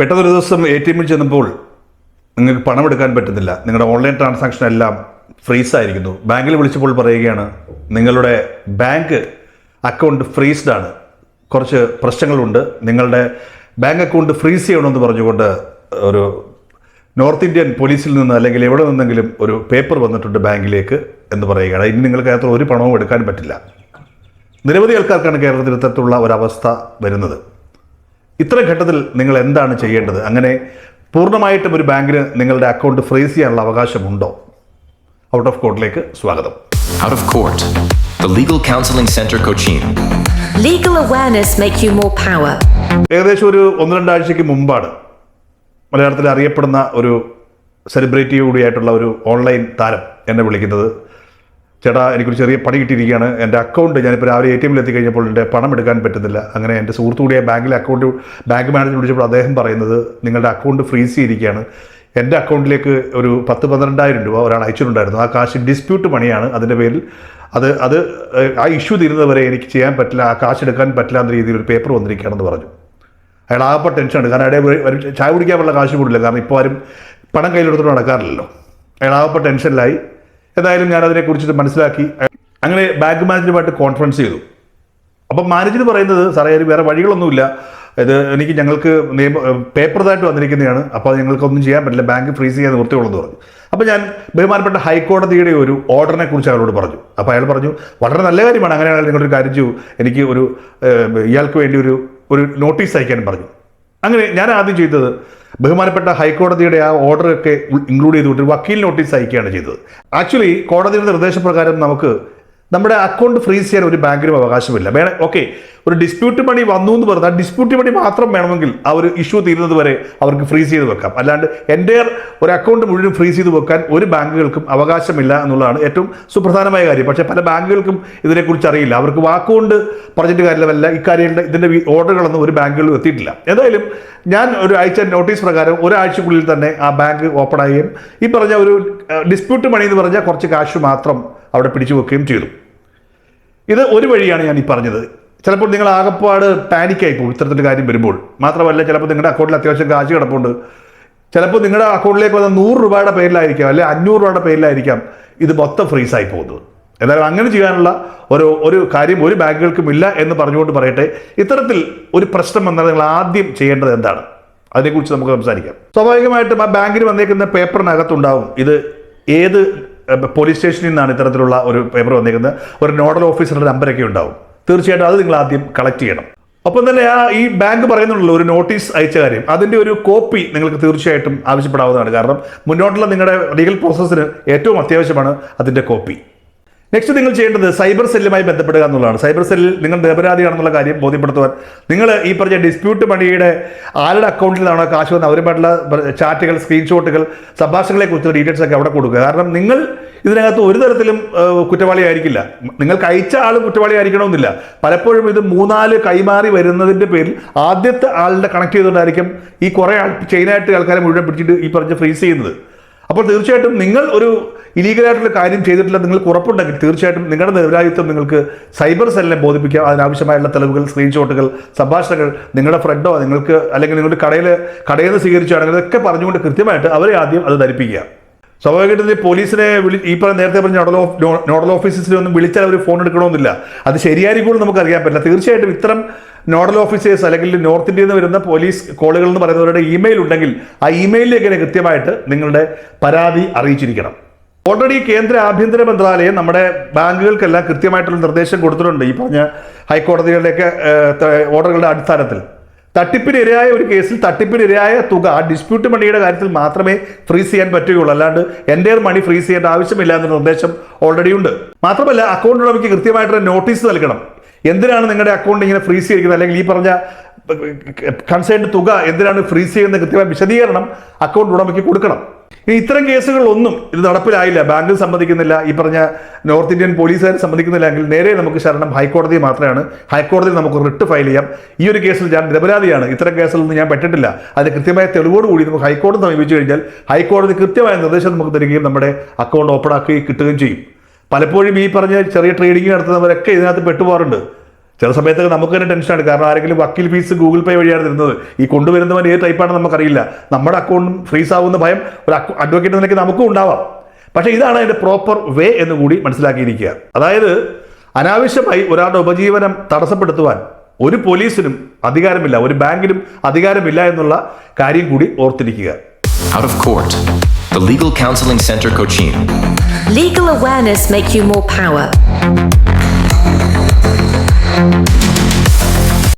പെട്ടെന്നൊരു ദിവസം ATM-ൽ ചെന്നപ്പോൾ നിങ്ങൾക്ക് പണം എടുക്കാൻ പറ്റുന്നില്ല. നിങ്ങളുടെ ഓൺലൈൻ ട്രാൻസാക്ഷൻ എല്ലാം ഫ്രീസ് ആയിരിക്കുന്നു. ബാങ്കിൽ വിളിച്ചപ്പോൾ പറയുകയാണ് നിങ്ങളുടെ ബാങ്ക് അക്കൗണ്ട് ഫ്രീസ്ഡ് ആണ്, കുറച്ച് പ്രശ്നങ്ങളുണ്ട്, നിങ്ങളുടെ ബാങ്ക് അക്കൗണ്ട് ഫ്രീസ് ചെയ്യണമെന്ന് പറഞ്ഞുകൊണ്ട് ഒരു നോർത്ത് ഇന്ത്യൻ പോലീസിൽ നിന്ന് അല്ലെങ്കിൽ എവിടെ നിന്നെങ്കിലും ഒരു പേപ്പർ വന്നിട്ടുണ്ട് ബാങ്കിലേക്ക് എന്ന് പറയുകയാണ്. ഇനി നിങ്ങൾക്ക് അകത്ത് ഒരു പണവും എടുക്കാൻ പറ്റില്ല. നിരവധി ആൾക്കാർക്കാണ് കേരളത്തിൽ ഇത്തരത്തിലുള്ള ഒരവസ്ഥ വരുന്നത്. ഇത്തരം ഘട്ടത്തിൽ നിങ്ങൾ എന്താണ് ചെയ്യേണ്ടത്? അങ്ങനെ പൂർണ്ണമായിട്ടും ഒരു ബാങ്കിന് നിങ്ങളുടെ അക്കൗണ്ട് ഫ്രീസ് ചെയ്യാനുള്ള അവകാശമുണ്ടോ? ഔട്ട് ഓഫ് കോർട്ടിലേക്ക് സ്വാഗതം. Out of Court, the Legal Counseling Center Cochin. Legal awareness make you more power. ഏകദേശം ഒരു 1-2 ആഴ്ചയ്ക്ക് മുമ്പാണ് മലയാളത്തിൽ അറിയപ്പെടുന്ന ഒരു സെലിബ്രിറ്റി കൂടിയായിട്ടുള്ള ഒരു ഓൺലൈൻ താരം എന്നെ വിളിക്കുന്നത്. ചേട്ടാ, എനിക്കൊരു ചെറിയ പണി കിട്ടിയിരിക്കുകയാണ്, എൻ്റെ അക്കൗണ്ട് ഞാനിപ്പോൾ രാവിലെ ATM-ൽ എത്തിക്കഴിഞ്ഞപ്പോൾ എൻ്റെ പണം എടുക്കാൻ പറ്റുന്നില്ല. അങ്ങനെ എൻ്റെ സുഹൃത്തു കൂടിയ ബാങ്ക് മാനേജർ വിളിച്ചപ്പോൾ അദ്ദേഹം പറയുന്നത് നിങ്ങളുടെ അക്കൗണ്ട് ഫ്രീസ് ചെയ്തിരിക്കുകയാണ്. എൻ്റെ അക്കൗണ്ടിലേക്ക് ഒരു 10-12,000 രൂപ ഒരാൾ അയച്ചിട്ടുണ്ടായിരുന്നു. ആ കാശ് ഡിസ്പ്യൂട്ട് മണിയാണ്. അതിൻ്റെ പേരിൽ അത് ആ ഇഷ്യൂ തീരുന്നത് വരെ എനിക്ക് ചെയ്യാൻ പറ്റില്ല, ആ കാശ് എടുക്കാൻ പറ്റില്ല എന്ന രീതിയിൽ ഒരു പേപ്പർ വന്നിരിക്കുകയാണെന്ന് പറഞ്ഞു. അയാൾ ആകെ ടെൻഷനുണ്ട്. കാരണം അയാളെ ചായ കുടിക്കാനുള്ള കാശ് കൂടില്ല. കാരണം ഇപ്പോൾ ആരും പണം കയ്യിലെടുത്തിട്ട് നടക്കാറില്ലല്ലോ. അയാൾ ആകെ ടെൻഷനിലായി. എന്തായാലും ഞാനതിനെക്കുറിച്ചിട്ട് മനസ്സിലാക്കി. അങ്ങനെ ബാങ്ക് മാനേജറുമായിട്ട് കോൺഫറൻസ് ചെയ്തു. അപ്പം മാനേജർ പറയുന്നത്, സാറേ വേറെ വഴികളൊന്നുമില്ല, ഞങ്ങൾക്ക് പേപ്പറായിട്ട് വന്നിരിക്കുന്നതാണ്, അപ്പോൾ ഞങ്ങൾക്കൊന്നും ചെയ്യാൻ പറ്റില്ല, ബാങ്ക് ഫ്രീസ് ചെയ്യാൻ നിവൃത്തിയുള്ളെന്ന് പറഞ്ഞു. അപ്പോൾ ഞാൻ ബഹുമാനപ്പെട്ട ഹൈക്കോടതിയുടെ ഒരു ഓർഡറിനെ കുറിച്ച് അയാളോട് പറഞ്ഞു. അപ്പോൾ അയാൾ പറഞ്ഞു വളരെ നല്ല കാര്യമാണ്, അങ്ങനെയാണെങ്കിൽ നിങ്ങളൊരു കാര്യം ചെയ്യൂ, എനിക്ക് ഇയാൾക്ക് വേണ്ടി ഒരു നോട്ടീസ് അയക്കാൻ പറഞ്ഞു. അങ്ങനെ ഞാൻ ആദ്യം ചെയ്തത് ബഹുമാനപ്പെട്ട ഹൈക്കോടതിയുടെ ആ ഓർഡറൊക്കെ ഇൻക്ലൂഡ് ചെയ്തുകൊണ്ട് ഒരു വക്കീൽ നോട്ടീസ് അയക്കുകയാണ് ചെയ്തത്. ആക്ച്വലി കോടതിയുടെ നിർദ്ദേശപ്രകാരം നമുക്ക് നമ്മുടെ അക്കൗണ്ട് ഫ്രീസ് ചെയ്യാൻ ഒരു ബാങ്കിനും അവകാശമില്ല. ഓക്കെ, ഒരു ഡിസ്പ്യൂട്ട് മണി വന്നു എന്ന് പറഞ്ഞാൽ ഡിസ്പ്യൂട്ട് മണി മാത്രം വേണമെങ്കിൽ ആ ഒരു ഇഷ്യൂ തീരുന്നത് വരെ അവർക്ക് ഫ്രീസ് ചെയ്ത് വെക്കാം. അല്ലാണ്ട് എൻ്റെ ഒരു അക്കൗണ്ട് മുഴുവൻ ഫ്രീസ് ചെയ്ത് വെക്കാൻ ഒരു ബാങ്കുകൾക്കും അവകാശമില്ല എന്നുള്ളതാണ് ഏറ്റവും സുപ്രധാനമായ കാര്യം. പക്ഷേ പല ബാങ്കുകൾക്കും ഇതിനെക്കുറിച്ച് അറിയില്ല. അവർക്ക് വാക്കുകൊണ്ട് പറഞ്ഞിട്ട് കാര്യമല്ല, ഇക്കാര്യങ്ങളുടെ ഇതിൻ്റെ ഓർഡറുകളൊന്നും ഒരു ബാങ്കുകളിലും എത്തിയിട്ടില്ല. എന്തായാലും ഞാൻ ഒരു അയച്ച നോട്ടീസ് പ്രകാരം ഒരാഴ്ചക്കുള്ളിൽ തന്നെ ആ ബാങ്ക് ഓപ്പൺ ആവുകയും ഈ പറഞ്ഞ ഒരു ഡിസ്പ്യൂട്ട് മണി എന്ന് പറഞ്ഞാൽ കുറച്ച് കാശ് മാത്രം അവിടെ പിടിച്ചു വെക്കുകയും ചെയ്തു. ഇത് ഒരു വഴിയാണ് ഞാൻ ഈ പറഞ്ഞത്. ചിലപ്പോൾ നിങ്ങൾ ആകപ്പാട് പാനിക്കായി പോകും ഇത്തരത്തിൻ്റെ കാര്യം വരുമ്പോൾ. മാത്രമല്ല, ചിലപ്പോൾ നിങ്ങളുടെ അക്കൗണ്ടിൽ അത്യാവശ്യം കാശ് കിടപ്പുണ്ട്. ചിലപ്പോൾ നിങ്ങളുടെ അക്കൗണ്ടിലേക്ക് വന്ന 100 രൂപയുടെ പേരിലായിരിക്കാം, അല്ലെങ്കിൽ 500 രൂപയുടെ പേരിലായിരിക്കാം ഇത് മൊത്തം ഫ്രീസായി പോകുന്നത്. എന്നാലും അങ്ങനെ ചെയ്യാനുള്ള ഒരു കാര്യം ഒരു ബാങ്കുകൾക്കും ഇല്ല എന്ന് പറഞ്ഞുകൊണ്ട് പറയട്ടെ. ഇത്തരത്തിൽ ഒരു പ്രശ്നം വന്നാൽ നിങ്ങൾ ആദ്യം ചെയ്യേണ്ടത് എന്താണ്? അതിനെക്കുറിച്ച് നമുക്ക് സംസാരിക്കാം. സ്വാഭാവികമായിട്ടും ആ ബാങ്കിന് വന്നേക്കുന്ന പേപ്പറിനകത്തുണ്ടാവും ഇത് ഏത് പോലീസ് സ്റ്റേഷനിൽ നിന്നാണ് ഇത്തരത്തിലുള്ള ഒരു പേപ്പർ വന്നിരിക്കുന്നത്, ഒരു നോഡൽ ഓഫീസറുടെ നമ്പരൊക്കെ ഉണ്ടാവും. തീർച്ചയായിട്ടും അത് നിങ്ങൾ ആദ്യം കളക്ട് ചെയ്യണം. അപ്പം തന്നെ ഈ ബാങ്ക് പറയുന്നുണ്ടല്ലോ ഒരു നോട്ടീസ് അയച്ച കാര്യം, അതിൻ്റെ ഒരു കോപ്പി നിങ്ങൾക്ക് തീർച്ചയായിട്ടും ആവശ്യപ്പെടാവുന്നതാണ്. കാരണം മുന്നോട്ടുള്ള നിങ്ങളുടെ ലീഗൽ പ്രോസസ്സിന് ഏറ്റവും അത്യാവശ്യമാണ് അതിൻ്റെ കോപ്പി. നെക്സ്റ്റ് നിങ്ങൾ ചെയ്യേണ്ടത് സൈബർ സെല്ലുമായി ബന്ധപ്പെടുക എന്നുള്ളതാണ്. സൈബർ സെല്ലിൽ നിങ്ങൾ നിരപരാധിയാണെന്നുള്ള കാര്യം ബോധ്യപ്പെടുത്തുവാൻ നിങ്ങൾ ഈ പറഞ്ഞ ഡിസ്പ്യൂട്ട് മണിയുടെ ആരുടെ അക്കൗണ്ടിൽ നിന്നാണോ കാശ് വന്ന് അവരുമായിട്ടുള്ള ചാറ്റുകൾ, സ്ക്രീൻഷോട്ടുകൾ, സംഭാഷണങ്ങളെ കുറിച്ചുള്ള ഡീറ്റെയിൽസ് ഒക്കെ അവിടെ കൊടുക്കുക. കാരണം നിങ്ങൾ ഇതിനകത്ത് ഒരു തരത്തിലും കുറ്റവാളി ആയിരിക്കില്ല. നിങ്ങൾക്ക് അയച്ച ആൾ കുറ്റവാളി ആയിരിക്കണമെന്നില്ല. പലപ്പോഴും ഇത് 3-4 കൈമാറി വരുന്നതിൻ്റെ പേരിൽ ആദ്യത്തെ ആളുടെ കണക്ട് ചെയ്തുകൊണ്ടായിരിക്കും ഈ കുറേ ചെയിനായിട്ട് ആൾക്കാരെ മുഴുവൻ പിടിച്ചിട്ട് ഈ പറഞ്ഞ് ഫ്രീസ് ചെയ്യുന്നത്. അപ്പോൾ തീർച്ചയായിട്ടും നിങ്ങൾ ഒരു ഇലീഗലായിട്ടുള്ള കാര്യം ചെയ്തിട്ടില്ല നിങ്ങൾക്ക് ഉറപ്പുണ്ടെങ്കിൽ തീർച്ചയായിട്ടും നിങ്ങളുടെ നിരപരാധിത്വം നിങ്ങൾക്ക് സൈബർ സെല്ലിനെ ബോധിപ്പിക്കാം. അതിനാവശ്യമായുള്ള തെളിവുകൾ, സ്ക്രീൻഷോട്ടുകൾ, സംഭാഷണങ്ങൾ നിങ്ങളുടെ ഫ്രണ്ടോ നിങ്ങൾക്ക് അല്ലെങ്കിൽ നിങ്ങളുടെ കടയിൽ നിന്ന് സ്വീകരിക്കുകയാണെങ്കിൽ ഇതൊക്കെ പറഞ്ഞുകൊണ്ട് കൃത്യമായിട്ട് അവരെ ആദ്യം അത് ധരിപ്പിക്കുക. സ്വാഭാവികമായിട്ടും പോലീസിനെ ഈ നേരത്തെ പറഞ്ഞ നോഡൽ ഓഫീസേഴ്സിനെ ഒന്നും വിളിച്ചാൽ അവർ ഫോൺ എടുക്കണമെന്നില്ല. അത് ശരിയായിരിക്കും നമുക്ക് അറിയാൻ പറ്റില്ല. തീർച്ചയായിട്ടും ഇത്തരം നോഡൽ ഓഫീസേഴ്സ് അല്ലെങ്കിൽ നോർത്ത് ഇന്ത്യയിൽ നിന്ന് വരുന്ന പോലീസ് കോളുകൾ എന്ന് പറയുന്നവരുടെ ഇമെയിൽ ഉണ്ടെങ്കിൽ ആ ഇമെയിലിലേക്ക് കൃത്യമായിട്ട് നിങ്ങളുടെ പരാതി അറിയിച്ചിരിക്കണം. ഓൾറെഡി കേന്ദ്ര ആഭ്യന്തര മന്ത്രാലയം നമ്മുടെ ബാങ്കുകൾക്കെല്ലാം കൃത്യമായിട്ടുള്ള നിർദ്ദേശം കൊടുത്തിട്ടുണ്ട്. ഈ പറഞ്ഞ ഹൈക്കോടതികളുടെയൊക്കെ ഓർഡറുകളുടെ അടിസ്ഥാനത്തിൽ തട്ടിപ്പിനിരയായ ഒരു കേസിൽ തട്ടിപ്പിനിരയായ തുക ആ ഡിസ്പ്യൂട്ട് മണിയുടെ കാര്യത്തിൽ മാത്രമേ ഫ്രീസ് ചെയ്യാൻ പറ്റുകയുള്ളൂ. അല്ലാണ്ട് എൻ്റെ മണി ഫ്രീസ് ചെയ്യേണ്ട ആവശ്യമില്ല എന്ന നിർദ്ദേശം ഓൾറെഡി ഉണ്ട്. മാത്രമല്ല, അക്കൗണ്ട് ഉടമയ്ക്ക് കൃത്യമായിട്ടൊരു നോട്ടീസ് നൽകണം. എന്തിനാണ് നിങ്ങളുടെ അക്കൗണ്ട് ഇങ്ങനെ ഫ്രീസ് ചെയ്തിരിക്കുന്നത്, അല്ലെങ്കിൽ ഈ പറഞ്ഞ കൺസേൺഡ് തുക എന്തിനാണ് ഫ്രീസ് ചെയ്യുന്നത് കൃത്യമായ വിശദീകരണം അക്കൗണ്ട് ഉടമയ്ക്ക് കൊടുക്കണം. ഇനി ഇത്തരം കേസുകളിലൊന്നും ഇത് നടപ്പിലായില്ല, ബാങ്കിൽ സമ്മതിക്കുന്നില്ല, ഈ പറഞ്ഞ നോർത്ത് ഇന്ത്യൻ പോലീസുകാർ സമ്മതിക്കുന്നില്ല എങ്കിൽ നേരെ നമുക്ക് ശരണം ഹൈക്കോടതി മാത്രമാണ്. ഹൈക്കോടതിയിൽ നമുക്ക് റിട്ട് ഫയൽ ചെയ്യാം. ഈ ഒരു കേസിൽ ഞാൻ നിരപരാധിയാണ്, ഇത്തരം കേസിലൊന്നും ഞാൻ പെട്ടിട്ടില്ല, അതിന് കൃത്യമായ തെളിവോടുകൂടി നമുക്ക് ഹൈക്കോടതി സമീപിച്ചു കഴിഞ്ഞാൽ ഹൈക്കോടതി കൃത്യമായ നിർദ്ദേശം നമുക്ക് തരികയും നമ്മുടെ അക്കൗണ്ട് ഓപ്പൺ ആക്കുകയും കിട്ടുകയും ചെയ്യും. പലപ്പോഴും ഈ പറഞ്ഞ ചെറിയ ട്രേഡിംഗ് നടത്തുന്നവരൊക്കെ ഇതിനകത്ത് പെട്ടുപോകാറുണ്ട്. ചില സമയത്തൊക്കെ നമുക്ക് തന്നെ ടെൻഷനാണ്. കാരണം ആരെങ്കിലും വക്കീൽ ഫീസ് ഗൂഗിൾ പേ വഴിയാണ് തരുന്നത്. ഈ കൊണ്ടുവരുന്നവൻ ഏത് ടൈപ്പാണെന്ന് നമുക്കറിയില്ല. നമ്മുടെ അക്കൗണ്ട് ഫ്രീസ് ആവുന്ന ഭയം ഒരു അഡ്വക്കേറ്റ് നിലയ്ക്ക് നമുക്കും ഉണ്ടാവാം. പക്ഷേ ഇതാണ് അതിൻ്റെ പ്രോപ്പർ വേ എന്ന് കൂടി മനസ്സിലാക്കിയിരിക്കുക. അതായത് അനാവശ്യമായി ഒരാളുടെ ഉപജീവനം തടസ്സപ്പെടുത്തുവാൻ ഒരു പോലീസിനും അധികാരമില്ല, ഒരു ബാങ്കിനും അധികാരമില്ല എന്നുള്ള കാര്യം കൂടി ഓർത്തിരിക്കുക. Out of Court, the Legal Counseling Center, Cochin. Legal awareness make you more power.